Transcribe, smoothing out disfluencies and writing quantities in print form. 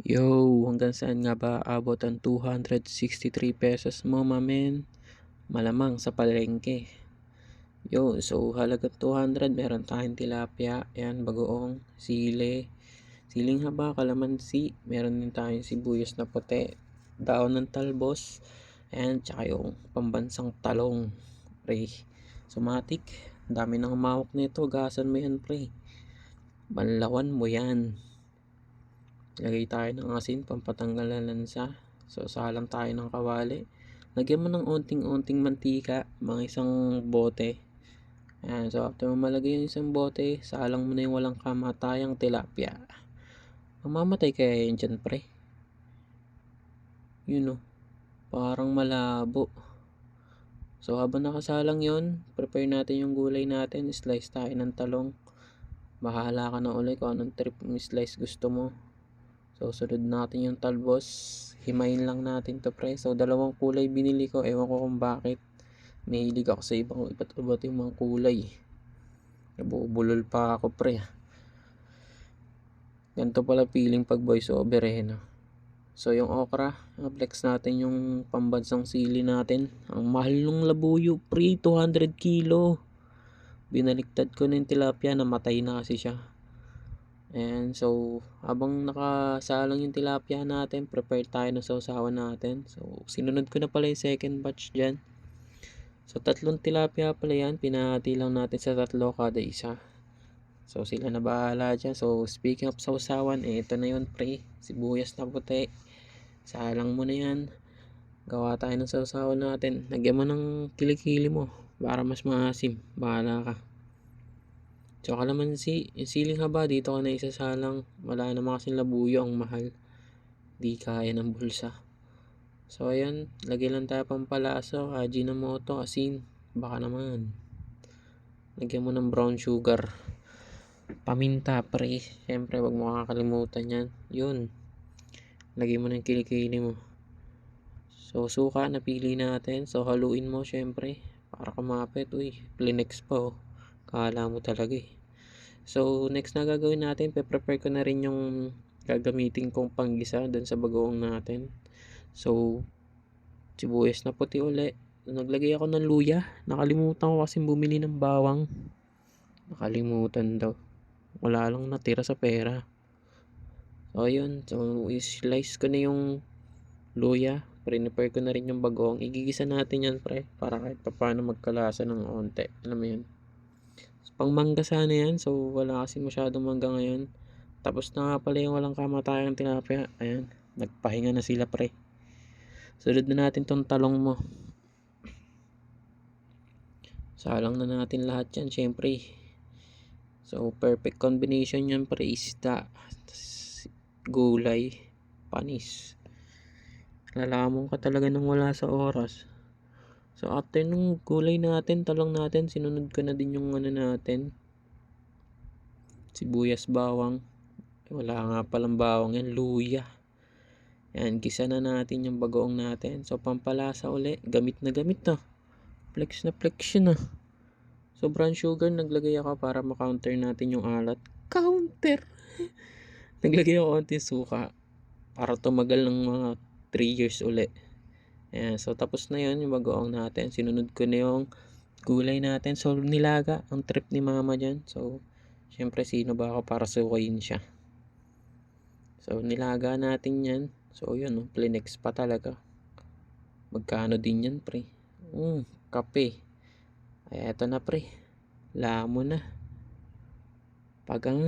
Yo, hanggang saan nga ba abot ang 263 pesos mo, mamen? Malamang sa palengke. Yo, so halagang 200, meron tayong tilapia, yan, bagoong, sile, siling haba, kalamansi, meron din tayong sibuyas na puti, daon ng talbos, and tsaka yung pambansang talong, pre. Sumatik, dami nang humawak nito, gasan mo yan, pre. Banlawan mo yan. Lagay tayo ng asin, pampatanggal ng lansa. So, salang tayo ng kawali. Lagyan mo ng unting-unting mantika, mga isang bote. Ayan, so after mo malagay yung isang bote, salang mo na yung walang kamatayang tilapia. Mamamatay kaya yun dyan, pre? Yun o, parang malabo. So, habang nakasalang yun, prepare natin yung gulay natin. Slice tayo ng talong. Bahala ka na ulit kung anong trip ng slice gusto mo. So, sunod natin yung talbos. Himayin lang natin to, pre. So, dalawang kulay binili ko. Ewan ko kung bakit. Mahilig ako sa ibang iba't yung mga kulay. Nabubulol pa ako, pre. Ganito pala feeling pag voice over no? So, yung okra, flex natin yung pambansang sili natin. Ang mahal nung labuyo, pre. 200 kilo. Binaliktad ko na yung tilapia. Namatay na kasi siya. And so, habang nakasalang yung tilapia natin, prepare tayo ng sausawan natin. So, sinunod ko na pala yung second batch dyan. So, 3 tilapia pala yan. Pinahati lang natin sa 3 kada isa. So, sila na bahala dyan. So, speaking of sausawan, ito na yun, pre. Sibuyas na puti. Salang mo na yan. Gawa tayo ng sausawan natin. Lagyan mo ng kilikili mo para mas maasim. Bahala ka. So, kalamansi, yung siling haba, dito ka na isasalang. Wala naman kasing labuyo, ang mahal. Di kaya ng bulsa. So, ayan, lagay lang tayo pampalasa, Ajinomoto, asin. Baka naman. Lagyan mo ng brown sugar. Paminta, pre. Siyempre, wag mo kakalimutan yan. Yun. Lagay mo ng kilikili mo. So, suka, napili natin. So, haluin mo, siyempre. Para kumapit. Uy, plinex pa, oh. Kala mo talaga, eh. So, next na gagawin natin, pe-prepare ko na rin yung gagamitin kong panggisa dun sa bagoong natin. So, sibuyas na puti uli. Naglagay ako ng luya. Nakalimutan ko kasi bumili ng bawang. Nakalimutan daw. Wala lang natira sa pera. So, yun. So, slice ko na yung luya. Prepare ko na rin yung bagoong. Igigisa natin yan, pre. Para kahit paano magkalasa ng onte. Alam mo yun. Pang mangga sana yan. So, wala kasi masyadong mangga ngayon. Tapos na nga pala yung walang kamatayang tilapia. Ayan. Nagpahinga na sila, pre. Sunod na natin tong talong mo. Salang na natin lahat yan, syempre. So, perfect combination yan, pre. Isda, gulay, panis. Lalamon ka talaga nang wala sa oras. So, after nung gulay natin, talong natin, sinunod ko na din yung natin. Sibuyas, bawang. Wala nga palang bawang yan, luya. Yan, gisa na natin yung bagoong natin. So, pampalasa uli. Gamit na gamit na. Flex na flex yun. So, brown sugar, naglagay ako para ma-counter natin yung alat. Counter! Naglagay ako konti suka para tumagal ng mga 3 years uli. Ayan, so tapos na yun yung bagoong natin. Sinunod ko na yung gulay natin. So, nilaga ang trip ni mama dyan. So, syempre, sino ba ako para sukayin siya? So, nilaga natin yan. So, yun, plinex pa talaga. Magkano din yan, pre? Kape. Ay, eto na, pre. Lamo na. Pagang